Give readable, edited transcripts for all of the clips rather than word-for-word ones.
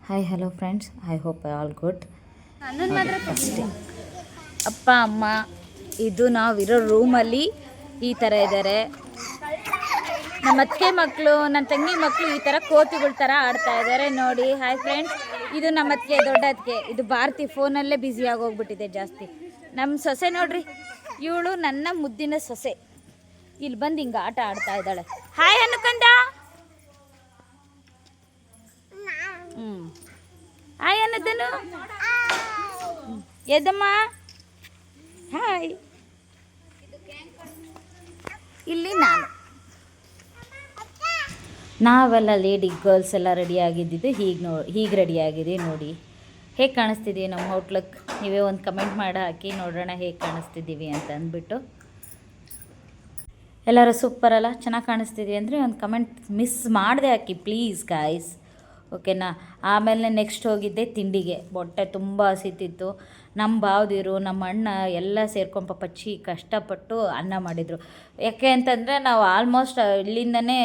Hi hello friends, I hope all good. ಅಷ್ಟೇ ಅಪ್ಪ ಅಮ್ಮ ಇದು ನಾವಿರೋ ರೂಮಲ್ಲಿ ಈ ಥರ ಇದ್ದಾರೆ. ನಮ್ಮ ಅತ್ತೆ ಮಕ್ಕಳು, ನನ್ನ ತಂಗಿ ಮಕ್ಕಳು ಈ ಥರ ಕೋತಿಗಳ ಥರ ಆಡ್ತಾ ಇದ್ದಾರೆ ನೋಡಿ. ಹಾಯ್ ಫ್ರೆಂಡ್ಸ್, ಇದು ನಮ್ಮ ಅತ್ತಿಗೆ, ದೊಡ್ಡ ಅತ್ತಿಗೆ. ಇದು ಭಾರತಿ ಫೋನಲ್ಲೇ ಬ್ಯುಸಿಯಾಗಿ ಹೋಗ್ಬಿಟ್ಟಿದೆ ಜಾಸ್ತಿ. ನಮ್ಮ ಸೊಸೆ ನೋಡ್ರಿ, ಇವಳು ನನ್ನ ಮುದ್ದಿನ ಸೊಸೆ. ಇಲ್ಲಿ ಬಂದು ಹಿಂಗೆ ಆಟ ಆಡ್ತಾ ಇದ್ದಾಳೆ. ಹಾಯ್ ಅನ್ಕಂದ. ಹಾಯ್ ಅನ್ನದನು. ಎದ್ದಮ್ಮ. ಹಾಯ್. ಇಲ್ಲಿ ನಾವೆಲ್ಲ ಲೇಡಿ ಗರ್ಲ್ಸ್ ಎಲ್ಲ ರೆಡಿ ಆಗಿದ್ದಿದ್ದು ಹೀಗೆ ರೆಡಿ ಆಗಿದೆ ನೋಡಿ. ಹೇಗೆ ಕಾಣಿಸ್ತಿದ್ದೀವಿ ನಮ್ಮ ಔಟ್ಲುಕ್? ನೀವೇ ಒಂದು ಕಮೆಂಟ್ ಮಾಡಿ ಹಾಕಿ ನೋಡೋಣ ಹೇಗೆ ಕಾಣಿಸ್ತಿದ್ದೀವಿ ಅಂತ ಅಂದ್ಬಿಟ್ಟು. ಎಲ್ಲರೂ ಸೂಪರ್ ಅಲ್ಲ, ಚೆನ್ನಾಗಿ ಕಾಣಿಸ್ತಿದ್ದೀವಿ ಅಂದರೆ ಒಂದು ಕಮೆಂಟ್ ಮಿಸ್ ಮಾಡದೆ ಹಾಕಿ ಪ್ಲೀಸ್ ಗಾಯ್ಸ್, ಓಕೆನಾ? ಆಮೇಲೆ ನೆಕ್ಸ್ಟ್ ಹೋಗಿದ್ದೆ ತಿಂಡಿಗೆ. ಹೊಟ್ಟೆ ತುಂಬ ಹಸಿತಿತ್ತು. ನಮ್ಮ ಭಾವದಿರು, ನಮ್ಮ ಅಣ್ಣ ಎಲ್ಲ ಸೇರ್ಕೊಂಡು ಪಪ್ಪಚ್ಚಿ ಕಷ್ಟಪಟ್ಟು ಅನ್ನ ಮಾಡಿದರು. ಯಾಕೆ ಅಂತಂದರೆ ನಾವು ಆಲ್ಮೋಸ್ಟ್ ಇಲ್ಲಿಂದನೇ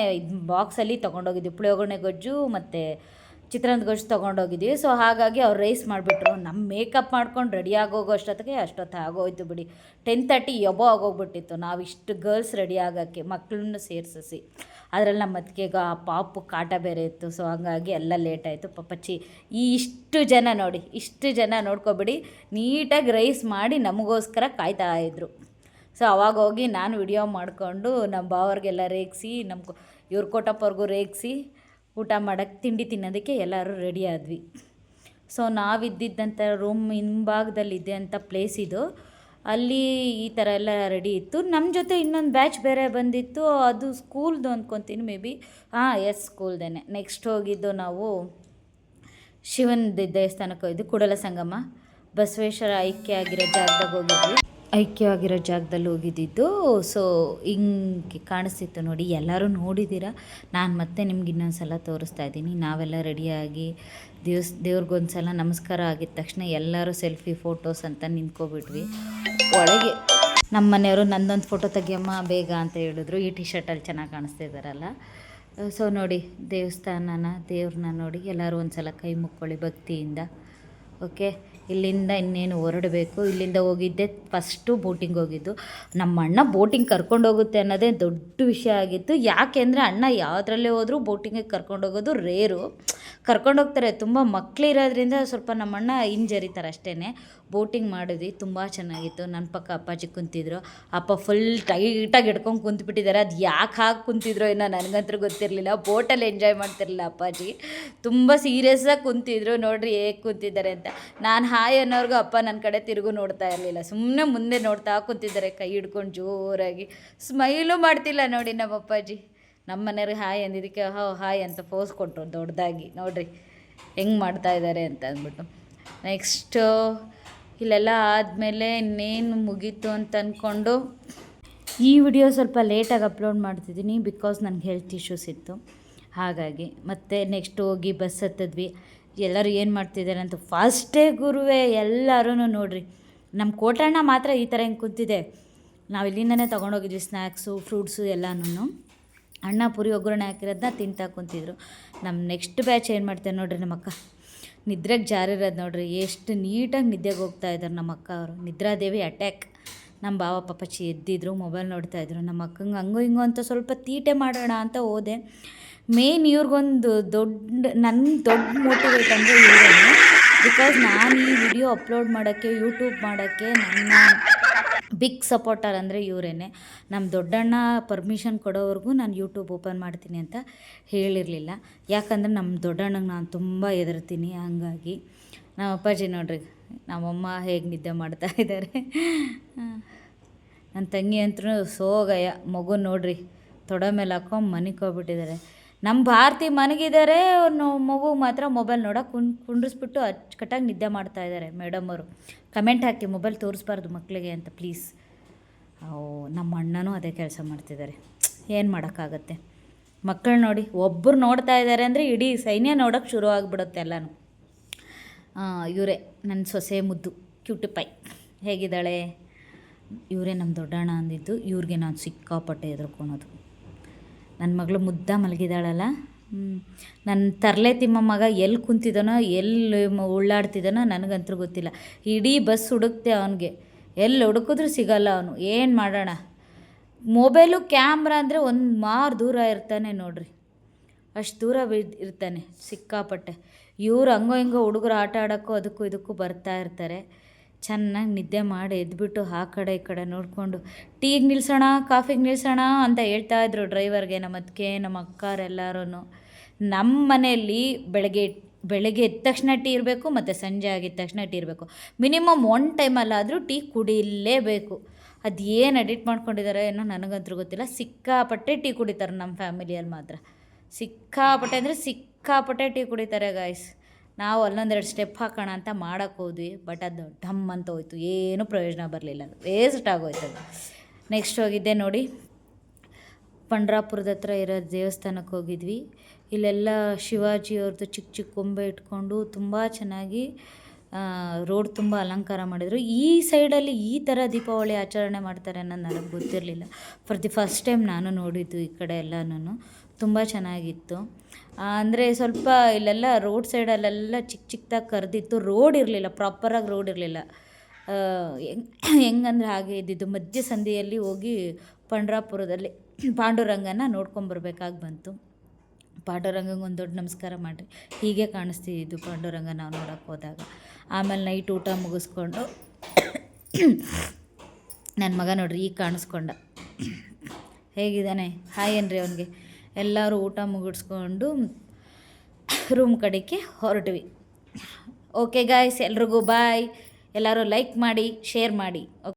ಬಾಕ್ಸಲ್ಲಿ ತೊಗೊಂಡೋಗಿದ್ವಿ. ಪುಳಿಯೋಗರೆ ಗೊಜ್ಜು ಮತ್ತು ಚಿತ್ರಾನ್ನದ ಗೊಜ್ಜು ತೊಗೊಂಡೋಗಿದ್ವಿ. ಸೊ ಹಾಗಾಗಿ ಅವ್ರು ರೈಸ್ ಮಾಡಿಬಿಟ್ರು. ನಮ್ಮ ಮೇಕಪ್ ಮಾಡ್ಕೊಂಡು ರೆಡಿ ಆಗೋಗೋ ಅಷ್ಟೊತ್ತಿಗೆ ಆಗೋಯ್ತು ಬಿಡಿ. 10:30 ಎಬೋ ಆಗೋಗ್ಬಿಟ್ಟಿತ್ತು ನಾವು ಇಷ್ಟು ಗರ್ಲ್ಸ್ ರೆಡಿ ಆಗೋಕ್ಕೆ, ಮಕ್ಕಳನ್ನು ಸೇರಿಸಿ. ಅದರಲ್ಲಿ ನಮ್ಮ ಅತ್ತಿಗೆಗ ಪಾಪು ಕಾಟ ಬೇರೆ ಇತ್ತು. ಸೊ ಹಾಗಾಗಿ ಎಲ್ಲ ಲೇಟ್ ಆಯಿತು. ಪಪ್ಪಚ್ಚಿ ಇಷ್ಟು ಜನ ನೋಡಿ, ಇಷ್ಟು ಜನ ನೋಡ್ಕೊಬಿಡಿ, ನೀಟಾಗಿ ರೈಸ್ ಮಾಡಿ ನಮಗೋಸ್ಕರ ಕಾಯ್ತಾಯಿದ್ರು. ಸೊ ಅವಾಗ ಹೋಗಿ ನಾನು ವಿಡಿಯೋ ಮಾಡಿಕೊಂಡು ನಮ್ಮ ಭಾವರಿಗೆಲ್ಲ ರೇಗಿಸಿ, ಇವ್ರ ಕೊಟ್ಟಪ್ಪವ್ರಿಗೂ ರೇಗಿಸಿ ಊಟ ಮಾಡೋಕ್ಕೆ, ತಿಂಡಿ ತಿನ್ನೋದಕ್ಕೆ ಎಲ್ಲರೂ ರೆಡಿ ಆದ್ವಿ. ಸೊ ನಾವಿದ್ದಿದ್ದಂಥ ರೂಮ್ ಹಿಂಭಾಗದಲ್ಲಿದೆ ಅಂತ ಪ್ಲೇಸ್ ಇದು. ಅಲ್ಲಿ ಈ ಥರ ಎಲ್ಲ ರೆಡಿ ಇತ್ತು. ನಮ್ಮ ಜೊತೆ ಇನ್ನೊಂದು ಬ್ಯಾಚ್ ಬೇರೆ ಬಂದಿತ್ತು. ಅದು ಸ್ಕೂಲ್ದು ಅಂದ್ಕೊತೀನಿ ಮೇ ಬಿ. ಎಸ್, ಸ್ಕೂಲ್ದೇನೆ. ನೆಕ್ಸ್ಟ್ ಹೋಗಿದ್ದು ನಾವು ಶಿವನ ದೇವಸ್ಥಾನಕ್ಕೆ ಹೋಗಿದ್ದು. ಕೂಡಲ ಸಂಗಮ ಬಸವೇಶ್ವರ ಐಕ್ಯ ಆಗಿರೋ ಜಾಗದಲ್ಲಿ ಹೋಗಿದ್ದಿದ್ದು. ಸೊ ಹಿಂಗೆ ಕಾಣಿಸ್ತಿತ್ತು ನೋಡಿ, ಎಲ್ಲರೂ ನೋಡಿದ್ದೀರಾ. ನಾನು ಮತ್ತೆ ನಿಮ್ಗೆ ಇನ್ನೊಂದು ಸಲ ತೋರಿಸ್ತಾ ಇದ್ದೀನಿ. ನಾವೆಲ್ಲ ರೆಡಿಯಾಗಿ ದೇವ್ರಿಗೊಂದು ಸಲ ನಮಸ್ಕಾರ ಆಗಿದ ತಕ್ಷಣ ಎಲ್ಲರೂ ಸೆಲ್ಫಿ ಫೋಟೋಸ್ ಅಂತ ನಿಂತ್ಕೊಬಿಟ್ವಿ. ಒಳಗೆ ನಮ್ಮ ಮನೆಯವರು ನಂದೊಂದು ಫೋಟೋ ತೆಗಿಯಮ್ಮ ಬೇಗ ಅಂತ ಹೇಳಿದ್ರು. ಈ ಶರ್ಟಲ್ಲಿ ಚೆನ್ನಾಗಿ ಕಾಣಿಸ್ತಾ ಇದ್ದಾರಲ್ಲ. ಸೊ ನೋಡಿ, ದೇವ್ರನ್ನ ನೋಡಿ ಎಲ್ಲರೂ ಒಂದು ಸಲ ಕೈ ಮುಕ್ಕೊಳ್ಳಿ ಭಕ್ತಿಯಿಂದ. ಓಕೆ, ಇಲ್ಲಿಂದ ಇನ್ನೇನು ಹೊರಡಬೇಕು. ಇಲ್ಲಿಂದ ಹೋಗಿದ್ದೆ ಫಸ್ಟು ಬೋಟಿಂಗ್ ಹೋಗಿದ್ದು. ನಮ್ಮ ಅಣ್ಣ ಬೋಟಿಂಗ್ ಕರ್ಕೊಂಡೋಗುತ್ತೆ ಅನ್ನೋದೇ ದೊಡ್ಡ ವಿಷಯ ಆಗಿತ್ತು. ಯಾಕೆ ಅಂದರೆ ಅಣ್ಣ ಯಾವುದ್ರಲ್ಲೇ ಹೋದರೂ ಬೋಟಿಂಗಿಗೆ ಕರ್ಕೊಂಡೋಗೋದು ರೇರು. ಕರ್ಕೊಂಡೋಗ್ತಾರೆ, ತುಂಬ ಮಕ್ಕಳಿರೋದ್ರಿಂದ ಸ್ವಲ್ಪ ನಮ್ಮಣ್ಣ ಹಿಂಜರಿತಾರೆ ಅಷ್ಟೇ. ಬೋಟಿಂಗ್ ಮಾಡಿದ್ವಿ, ತುಂಬ ಚೆನ್ನಾಗಿತ್ತು. ನನ್ನ ಪಕ್ಕ ಅಪ್ಪಾಜಿ ಕುಂತಿದ್ರು. ಅಪ್ಪ ಫುಲ್ ಟೈಟಾಗಿ ಹಿಡ್ಕೊಂಡು ಕುಂತ್ಬಿಟ್ಟಿದ್ದಾರೆ. ಅದು ಯಾಕೆ ಹಾಕಿ ಕುಂತಿದ್ರು ಏನೋ ನನಗಂತೂ ಗೊತ್ತಿರಲಿಲ್ಲ. ಬೋಟಲ್ಲಿ ಎಂಜಾಯ್ ಮಾಡ್ತಿರಲಿಲ್ಲ ಅಪ್ಪಾಜಿ, ತುಂಬ ಸೀರಿಯಸ್ಸಾಗಿ ಕುಂತಿದ್ರು. ನೋಡಿರಿ ಹೇಗೆ ಕುಂತಿದ್ದಾರೆ ಅಂತ. ನಾನು ಹಾಯ್ ಅನ್ನೋರ್ಗೂ ಅಪ್ಪ ನನ್ನ ಕಡೆ ತಿರುಗು ನೋಡ್ತಾ ಇರಲಿಲ್ಲ, ಸುಮ್ಮನೆ ಮುಂದೆ ನೋಡ್ತಾ ಕುಂತಿದ್ದಾರೆ ಕೈ ಹಿಡ್ಕೊಂಡು ಜೋರಾಗಿ. ಸ್ಮೈಲು ಮಾಡ್ತಿಲ್ಲ ನೋಡಿ ನಮ್ಮ ಅಪ್ಪಾಜಿ. ನಮ್ಮ ಮನೆಯವ್ರಿಗೆ ಹಾಯ್ ಅಂದಿದ್ದಕ್ಕೆ ಹಾಯ್ ಅಂತ ಪೋಸ್ ಕೊಟ್ಟರು ದೊಡ್ಡದಾಗಿ. ನೋಡಿರಿ ಹೆಂಗೆ ಮಾಡ್ತಾಯಿದ್ದಾರೆ ಅಂತ ಅಂದ್ಬಿಟ್ಟು. ನೆಕ್ಸ್ಟು ಇಲ್ಲೆಲ್ಲ ಆದಮೇಲೆ ಇನ್ನೇನು ಮುಗೀತು ಅಂತ ಅಂದ್ಕೊಂಡು ಈ ವಿಡಿಯೋ ಸ್ವಲ್ಪ ಲೇಟಾಗಿ ಅಪ್ಲೋಡ್ ಮಾಡ್ತಿದ್ದೀನಿ, ಬಿಕಾಸ್ ನನಗೆ ಹೆಲ್ತ್ ಇಶ್ಯೂಸ್ ಇತ್ತು ಹಾಗಾಗಿ. ಮತ್ತು ನೆಕ್ಸ್ಟ್ ಹೋಗಿ ಬಸ್ ಹತ್ತಿದ್ವಿ. ಎಲ್ಲರೂ ಏನು ಮಾಡ್ತಿದ್ದಾರೆ ಅಂತ ಫಾಸ್ಟೇ ಗುರುವೇ ಎಲ್ಲರೂ ನೋಡಿರಿ. ನಮ್ಮ ಕೋಟಣ್ಣ ಮಾತ್ರ ಈ ಥರ ಹಿಂಗೆ ಕೂತಿದೆ. ನಾವು ಇಲ್ಲಿಂದನೇ ತೊಗೊಂಡೋಗಿದ್ವಿ ಸ್ನ್ಯಾಕ್ಸು, ಫ್ರೂಟ್ಸು ಎಲ್ಲನೂ. ಅಣ್ಣ ಪುರಿ ಒಗ್ಗರಣೆ ಹಾಕಿರೋದನ್ನ ತಿಂತಾ ಕುಂತಿದ್ರು. ನಮ್ಮ ನೆಕ್ಸ್ಟ್ ಬ್ಯಾಚ್ ಏನು ಮಾಡ್ತಾರೆ ನೋಡಿರಿ, ನಮ್ಮ ಅಕ್ಕ ನಿದ್ರೆಗೆ ಜಾರಿರೋದು ನೋಡಿರಿ, ಎಷ್ಟು ನೀಟಾಗಿ ನಿದ್ದೆಗೆ ಹೋಗ್ತಾ ಇದ್ದಾರೆ ನಮ್ಮ ಅಕ್ಕ ಅವರು. ನಿದ್ರಾದೇವಿ ಅಟ್ಯಾಕ್. ನಮ್ಮ ಭಾವ ಪಪ್ಪಚ್ಚಿ ಎದ್ದಿದ್ರು, ಮೊಬೈಲ್ ನೋಡ್ತಾಯಿದ್ರು. ನಮ್ಮ ಅಕ್ಕಂಗೆ ಹಂಗೋ ಹಿಂಗೋ ಅಂತ ಸ್ವಲ್ಪ ತೀಟೆ ಮಾಡೋಣ ಅಂತ ಹೋದೆ. ಮೇನ್ ಇವ್ರಿಗೊಂದು ದೊಡ್ಡ ಮೋಟಿವೇಟ್ ಅಂದರೆ ಇವರೇ. ಬಿಕಾಸ್ ನಾನು ಈ ವಿಡಿಯೋ ಅಪ್ಲೋಡ್ ಮಾಡೋಕ್ಕೆ, ಯೂಟ್ಯೂಬ್ ಮಾಡೋಕ್ಕೆ ನನ್ನ ಬಿಗ್ ಸಪೋರ್ಟರ್ ಅಂದರೆ ಇವರೇ. ನಮ್ಮ ದೊಡ್ಡಣ್ಣ ಪರ್ಮಿಷನ್ ಕೊಡೋವರೆಗೂ ನಾನು ಯೂಟ್ಯೂಬ್ ಓಪನ್ ಮಾಡ್ತೀನಿ ಅಂತ ಹೇಳಿರಲಿಲ್ಲ. ಯಾಕಂದರೆ ನಮ್ಮ ದೊಡ್ಡಣ್ಣಗೆ ನಾನು ತುಂಬ ಹೆದರ್ತೀನಿ. ಹಂಗಾಗಿ ನಮ್ಮ ಅಪ್ಪಾಜಿ ನೋಡ್ರಿ, ನಮ್ಮಮ್ಮ ಹೇಗೆ ನಿದ್ದೆ ಮಾಡ್ತಾ ಇದ್ದಾರೆ. ನನ್ನ ತಂಗಿ ಅಂತೂ ಸೋಗಯ್ಯ, ಮಗು ನೋಡ್ರಿ ತೊಡೆ ಮೇಲೆ ಹಾಕೊಂಡು ಮನಿಕೋಗ್ಬಿಟ್ಟಿದ್ದಾರೆ. ನಮ್ಮ ಭಾರತಿ ಮನಗಿದ್ದಾರೆ, ಮಗು ಮಾತ್ರ ಮೊಬೈಲ್ ನೋಡೋಕೆ ಕುಂಡ್ರಿಸ್ಬಿಟ್ಟು ಅಚ್ಚುಕಟ್ಟಾಗಿ ನಿದ್ದೆ ಮಾಡ್ತಾಯಿದ್ದಾರೆ. ಮೇಡಮ್ ಅವರು ಕಮೆಂಟ್ ಹಾಕಿ, ಮೊಬೈಲ್ ತೋರಿಸ್ಬಾರ್ದು ಮಕ್ಕಳಿಗೆ ಅಂತ ಪ್ಲೀಸ್. ನಮ್ಮ ಅಣ್ಣನೂ ಅದೇ ಕೆಲಸ ಮಾಡ್ತಿದ್ದಾರೆ. ಏನು ಮಾಡೋಕ್ಕಾಗತ್ತೆ, ಮಕ್ಕಳು ನೋಡಿ ಒಬ್ಬರು ನೋಡ್ತಾ ಇದ್ದಾರೆ ಅಂದರೆ ಇಡೀ ಸೈನ್ಯ ನೋಡೋಕ್ಕೆ ಶುರು ಆಗಿಬಿಡುತ್ತೆ ಎಲ್ಲನೂ. ಇವರೇ ನನ್ನ ಸೊಸೆ ಮುದ್ದು ಕ್ಯೂಟಿ ಪೈ. ಹೇಗಿದ್ದಾಳೆ? ಇವರೇ ನಮ್ಮ ದೊಡ್ಡಣ್ಣ ಅಂದಿದ್ದು. ಇವ್ರಿಗೆ ನಾನು ಸಿಕ್ಕಾಪಟ್ಟೆ ಹೆದರ್ಕೊಳೋದು. ನನ್ನ ಮಗಳು ಮುದ್ದ ಮಲಗಿದ್ದಾಳಲ್ಲ, ನನ್ನ ತರಲೆ ತಿಮ್ಮ ಮಗ ಎಲ್ಲಿ ಕುಂತಿದ್ದಾನೋ ಎಲ್ಲಿ ಉಳ್ಳಾಡ್ತಿದ್ದಾನೋ ನನಗಂತೂ ಗೊತ್ತಿಲ್ಲ. ಇಡೀ ಬಸ್ ಹುಡುಕ್ತೆ ಅವನಿಗೆ, ಎಲ್ಲಿ ಹುಡುಕಿದ್ರೂ ಸಿಗಲ್ಲ ಅವನು. ಏನು ಮಾಡೋಣ, ಮೊಬೈಲು ಕ್ಯಾಮ್ರಾ ಅಂದರೆ ಒಂದು ಮಾರು ದೂರ ಇರ್ತಾನೆ ನೋಡ್ರಿ, ಅಷ್ಟು ದೂರ ಇರ್ತಾನೆ ಸಿಕ್ಕಾಪಟ್ಟೆ. ಇವ್ರು ಹಂಗೋ ಹಿಂಗೋ ಹುಡುಗರು ಆಟ ಆಡೋಕ್ಕೂ ಅದಕ್ಕೂ ಇದಕ್ಕೂ ಬರ್ತಾ ಇರ್ತಾರೆ. ಚೆನ್ನಾಗಿ ನಿದ್ದೆ ಮಾಡಿ ಎದ್ಬಿಟ್ಟು ಆ ಕಡೆ ಈ ಕಡೆ ನೋಡಿಕೊಂಡು ಟೀಗೆ ನಿಲ್ಸೋಣ, ಕಾಫಿಗೆ ನಿಲ್ಸೋಣ ಅಂತ ಹೇಳ್ತಾಯಿದ್ರು ಡ್ರೈವರ್ಗೆ. ನಮ್ಮ ಅತ್ತಿಗೆ ನಮ್ಮ ಅಕ್ಕರೆಲ್ಲರೂ. ನಮ್ಮ ಮನೆಯಲ್ಲಿ ಬೆಳಗ್ಗೆ ಎದ್ದ ತಕ್ಷಣ ಟೀ ಇರಬೇಕು, ಮತ್ತು ಸಂಜೆ ಆಗಿದ ತಕ್ಷಣ ಟೀ ಇರಬೇಕು. ಮಿನಿಮಮ್ ಒನ್ ಟೈಮಲ್ಲಾದರೂ ಟೀ ಕುಡಿಲೇಬೇಕು. ಅದು ಏನು ಎಡಿಟ್ ಮಾಡ್ಕೊಂಡಿದ್ದಾರೆ ಏನೋ ನನಗಂತೂ ಗೊತ್ತಿಲ್ಲ. ಸಿಕ್ಕಾಪಟ್ಟೆ ಟೀ ಕುಡಿತಾರೆ ನಮ್ಮ ಫ್ಯಾಮಿಲಿಯಲ್ಲಿ ಮಾತ್ರ. ಸಿಕ್ಕಾಪಟ್ಟೆ ಅಂದರೆ ಸಿಕ್ಕಾಪಟ್ಟೆ ಟೀ ಕುಡಿತಾರೆ ಗಾಯ್ಸ್. ನಾವು ಅಲ್ಲೊಂದೆರಡು ಸ್ಟೆಪ್ ಹಾಕೋಣ ಅಂತ ಮಾಡೋಕ್ಕೆ ಹೋದ್ವಿ, ಬಟ್ ಅದು ಢಮ್ ಅಂತ ಹೋಯ್ತು, ಏನೂ ಪ್ರಯೋಜನ ಬರಲಿಲ್ಲ, ಅದು ವೇಸ್ಟ್ ಆಗೋಯ್ತು ಅದು. ನೆಕ್ಸ್ಟ್ ಹೋಗಿದ್ದೆ ನೋಡಿ, ಪಂಡ್ರಾಪುರದ ಹತ್ರ ಇರೋ ದೇವಸ್ಥಾನಕ್ಕೆ ಹೋಗಿದ್ವಿ. ಇಲ್ಲೆಲ್ಲ ಶಿವಾಜಿಯವ್ರದ್ದು ಚಿಕ್ಕ ಚಿಕ್ಕ ಕೊಂಬೆ ಇಟ್ಕೊಂಡು ತುಂಬ ಚೆನ್ನಾಗಿ ರೋಡ್ ತುಂಬ ಅಲಂಕಾರ ಮಾಡಿದರು. ಈ ಸೈಡಲ್ಲಿ ಈ ಥರ ದೀಪಾವಳಿ ಆಚರಣೆ ಮಾಡ್ತಾರೆ ಅನ್ನೋದು ನನಗೆ ಗೊತ್ತಿರಲಿಲ್ಲ. ಫಾರ್ ದಿ ಫಸ್ಟ್ ಟೈಮ್ ನಾನು ನೋಡಿದ್ದು ಈ ಕಡೆ ಎಲ್ಲನೂ. ತುಂಬ ಚೆನ್ನಾಗಿತ್ತು. ಅಂದರೆ ಸ್ವಲ್ಪ ಇಲ್ಲೆಲ್ಲ ರೋಡ್ ಸೈಡಲ್ಲೆಲ್ಲ ಚಿಕ್ಕ ಚಿಕ್ಕದಾಗಿ ಕರೆದಿತ್ತು, ರೋಡ್ ಇರಲಿಲ್ಲ, ಪ್ರಾಪರಾಗಿ ರೋಡ್ ಇರಲಿಲ್ಲ. ಹೆಂಗಂದ್ರೆ ಹಾಗೆ ಇದ್ದಿದ್ದು. ಮಧ್ಯ ಸಂಧಿಯಲ್ಲಿ ಹೋಗಿ ಪಂಡ್ರಾಪುರದಲ್ಲಿ ಪಾಂಡುರಂಗನ ನೋಡ್ಕೊಂಬರ್ಬೇಕಾಗಿ ಬಂತು. ಪಾಂಡುರಂಗಂಗೆ ಒಂದು ದೊಡ್ಡ ನಮಸ್ಕಾರ ಮಾಡಿರಿ. ಹೀಗೆ ಕಾಣಿಸ್ತಿದ್ದು ಪಾಂಡುರಂಗ ನಾವು ನೋಡೋಕ್ಕೆ ಹೋದಾಗ. ಆಮೇಲೆ ನೈಟ್ ಊಟ ಮುಗಿಸ್ಕೊಂಡು ನನ್ನ ಮಗ ನೋಡ್ರಿ ಈಗ ಕಾಣಿಸ್ಕೊಂಡ, ಹೇಗಿದ್ದಾನೆ, ಹಾಯ್ ಏನ್ರಿ ಅವನಿಗೆ. ಎಲ್ಲರೂ ಊಟ ಮುಗಿಸ್ಕೊಂಡು ರೂಮ್ ಕಡೆಗೆ ಹೊರಟ್ವಿ. ಓಕೆ ಗಾಯ್ಸ್, ಎಲ್ರಿಗೂ ಬಾಯ್. ಎಲ್ಲರೂ ಲೈಕ್ ಮಾಡಿ, ಶೇರ್ ಮಾಡಿ.